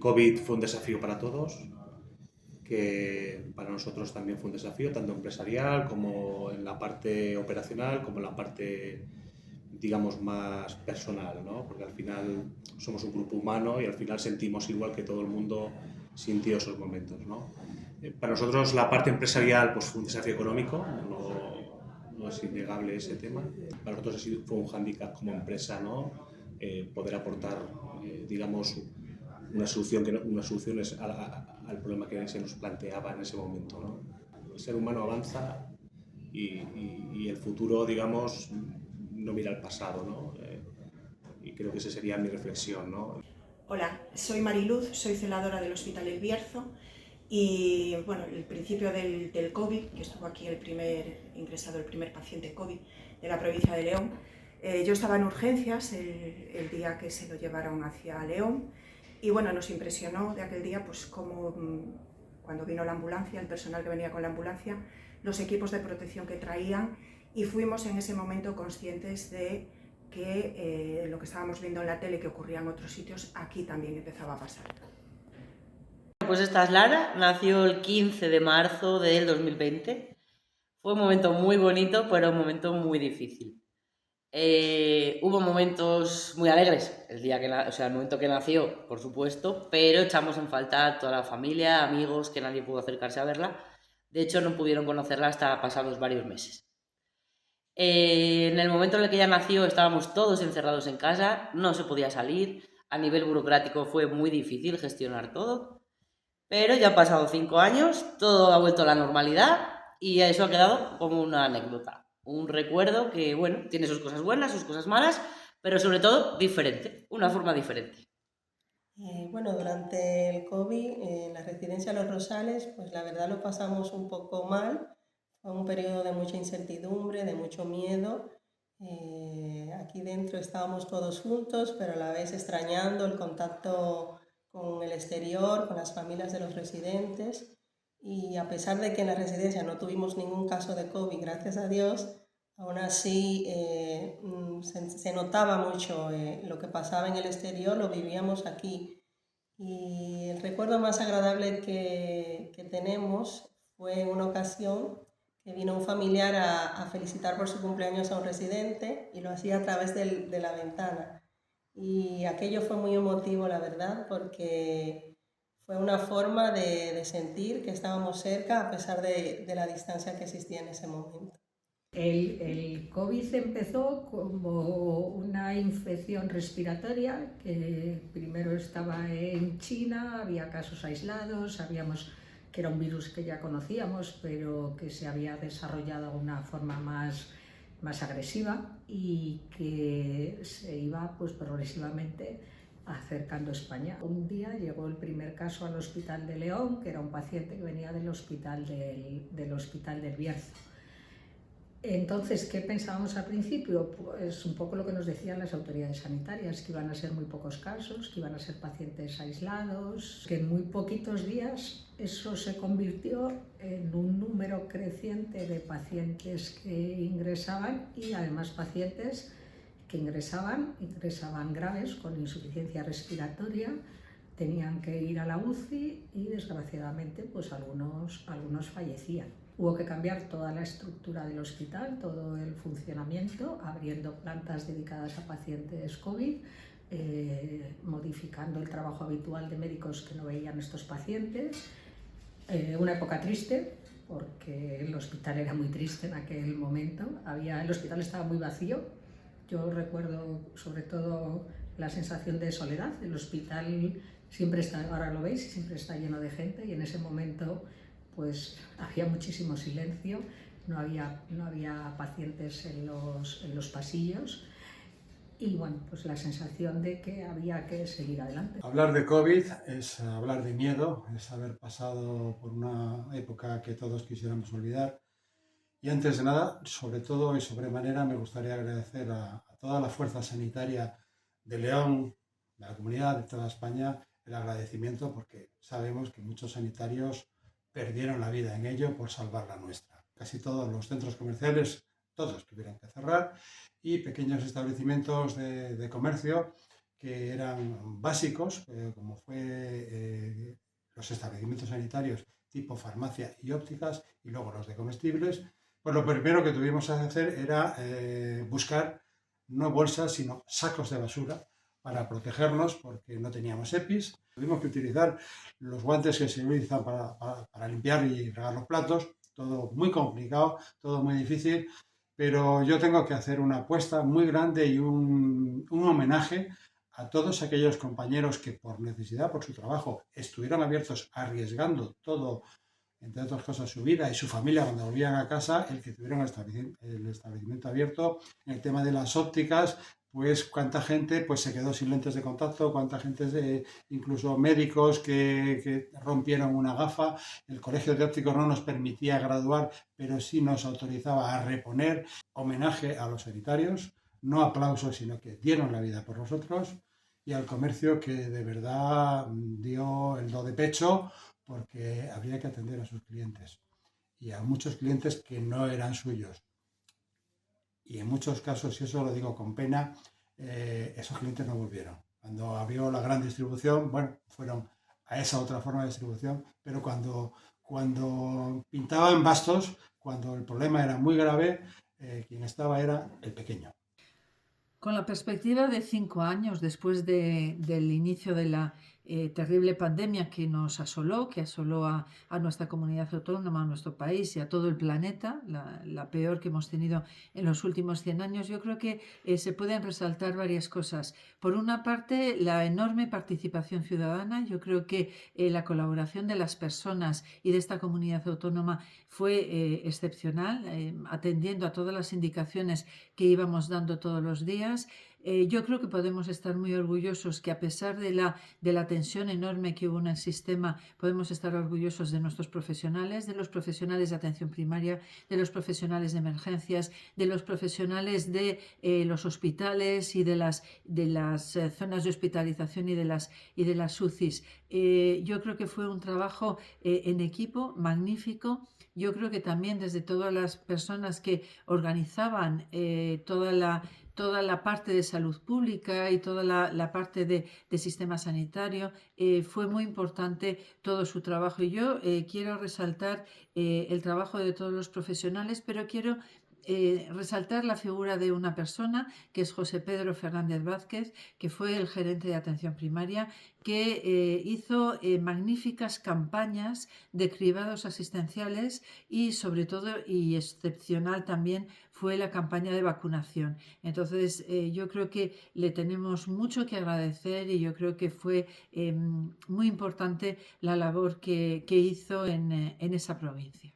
COVID fue un desafío para todos, que para nosotros también fue un desafío, tanto empresarial como en la parte operacional, como en la parte, digamos, más personal, ¿no? Porque al final somos un grupo humano y al final sentimos igual que todo el mundo sintió esos momentos, ¿no? Para nosotros la parte empresarial pues, fue un desafío económico, no es innegable ese tema. Para nosotros fue un hándicap como empresa, ¿no? Poder aportar, digamos, unas soluciones al problema que se nos planteaba en ese momento, ¿no? El ser humano avanza y el futuro, digamos, no mira al pasado, ¿no? Y creo que esa sería mi reflexión, ¿no? Hola, soy Mariluz, soy celadora del Hospital El Bierzo y bueno, el principio del COVID, que estuvo aquí ingresado el primer paciente COVID de la provincia de León, yo estaba en urgencias el día que se lo llevaron hacia León y bueno, nos impresionó de aquel día pues como cuando vino la ambulancia, el personal que venía con la ambulancia, los equipos de protección que traían y fuimos en ese momento conscientes de que lo que estábamos viendo en la tele que ocurría en otros sitios, aquí también empezaba a pasar. Pues esta es Lara, nació el 15 de marzo del 2020. Fue un momento muy bonito, pero un momento muy difícil. Hubo momentos muy alegres, el momento que nació, por supuesto, pero echamos en falta a toda la familia, amigos, que nadie pudo acercarse a verla. De hecho, no pudieron conocerla hasta pasados varios meses. En el momento en el que ella nació estábamos todos encerrados en casa, no se podía salir, a nivel burocrático fue muy difícil gestionar todo, pero ya han pasado 5 años, todo ha vuelto a la normalidad y eso ha quedado como una anécdota, un recuerdo que, bueno, tiene sus cosas buenas, sus cosas malas, pero sobre todo diferente, una forma diferente. Bueno, durante el COVID en la residencia Los Rosales, pues la verdad lo pasamos un poco mal. Fue un periodo de mucha incertidumbre, de mucho miedo. Aquí dentro estábamos todos juntos, pero a la vez extrañando el contacto con el exterior, con las familias de los residentes. Y a pesar de que en la residencia no tuvimos ningún caso de COVID, gracias a Dios, aún así se notaba mucho lo que pasaba en el exterior, lo vivíamos aquí. Y el recuerdo más agradable que tenemos fue en una ocasión que vino un familiar a felicitar por su cumpleaños a un residente y lo hacía a través de la ventana. Y aquello fue muy emotivo, la verdad, porque fue una forma de sentir que estábamos cerca a pesar de la distancia que existía en ese momento. El COVID empezó como una infección respiratoria que primero estaba en China, había casos aislados, sabíamos que era un virus que ya conocíamos, pero que se había desarrollado de una forma más agresiva y que se iba pues progresivamente acercando a España. Un día llegó el primer caso al Hospital de León, que era un paciente que venía del Hospital del Bierzo. Entonces, ¿qué pensábamos al principio? Pues un poco lo que nos decían las autoridades sanitarias, que iban a ser muy pocos casos, que iban a ser pacientes aislados, que en muy poquitos días eso se convirtió en un número creciente de pacientes que ingresaban y además pacientes que ingresaban graves con insuficiencia respiratoria, tenían que ir a la UCI y desgraciadamente pues algunos fallecían. Hubo que cambiar toda la estructura del hospital, todo el funcionamiento, abriendo plantas dedicadas a pacientes COVID, modificando el trabajo habitual de médicos que no veían estos pacientes. Una época triste, porque el hospital era muy triste en aquel momento. El hospital estaba muy vacío. Yo recuerdo sobre todo la sensación de soledad. El hospital siempre está, ahora lo veis, siempre está lleno de gente y en ese momento pues había muchísimo silencio, no había pacientes en los pasillos y bueno, pues la sensación de que había que seguir adelante. Hablar de COVID es hablar de miedo, es haber pasado por una época que todos quisiéramos olvidar. Y antes de nada, sobre todo y sobremanera, me gustaría agradecer a toda la fuerza sanitaria de León, de la comunidad, de toda España, el agradecimiento porque sabemos que muchos sanitarios perdieron la vida en ello por salvar la nuestra. Casi todos los centros comerciales, todos tuvieron que cerrar y pequeños establecimientos de comercio que eran básicos, como fue los establecimientos sanitarios tipo farmacia y ópticas, y luego los de comestibles, pues lo primero que tuvimos que hacer era buscar no bolsas, sino sacos de basura para protegernos, porque no teníamos EPIs. Tuvimos que utilizar los guantes que se utilizan para limpiar y fregar los platos, todo muy complicado, todo muy difícil, pero yo tengo que hacer una apuesta muy grande y un homenaje a todos aquellos compañeros que por necesidad, por su trabajo, estuvieron abiertos arriesgando todo, entre otras cosas su vida y su familia cuando volvían a casa, el que tuvieron el establecimiento abierto. En el tema de las ópticas, pues cuánta gente pues se quedó sin lentes de contacto, cuánta gente, incluso médicos que rompieron una gafa. El colegio de ópticos no nos permitía graduar, pero sí nos autorizaba a reponer. Homenaje a los sanitarios, no aplausos, sino que dieron la vida por nosotros, y al comercio, que de verdad dio el do de pecho, porque habría que atender a sus clientes y a muchos clientes que no eran suyos. Y en muchos casos, y eso lo digo con pena, esos clientes no volvieron. Cuando abrió la gran distribución, bueno, fueron a esa otra forma de distribución, pero cuando pintaban bastos, cuando el problema era muy grave, quien estaba era el pequeño. Con la perspectiva de 5 años después del inicio de la terrible pandemia que nos asoló, que asoló a nuestra comunidad autónoma, a nuestro país y a todo el planeta, la peor que hemos tenido en los últimos 100 años, yo creo que se pueden resaltar varias cosas. Por una parte, la enorme participación ciudadana. Yo creo que la colaboración de las personas y de esta comunidad autónoma fue excepcional, atendiendo a todas las indicaciones que íbamos dando todos los días. Yo creo que podemos estar muy orgullosos que, a pesar de la tensión enorme que hubo en el sistema, podemos estar orgullosos de nuestros profesionales, de los profesionales de atención primaria, de los profesionales de emergencias, de los profesionales de los hospitales y de las zonas de hospitalización y de las UCIs. Yo creo que fue un trabajo en equipo magnífico. Yo creo que también desde todas las personas que organizaban toda la parte de salud pública y toda la parte de sistema sanitario, fue muy importante todo su trabajo. Y yo quiero resaltar el trabajo de todos los profesionales, pero quiero resaltar la figura de una persona, que es José Pedro Fernández Vázquez, que fue el gerente de atención primaria, que hizo magníficas campañas de cribados asistenciales, y sobre todo, y excepcional también, fue la campaña de vacunación. Entonces yo creo que le tenemos mucho que agradecer, y yo creo que fue muy importante la labor que hizo en esa provincia.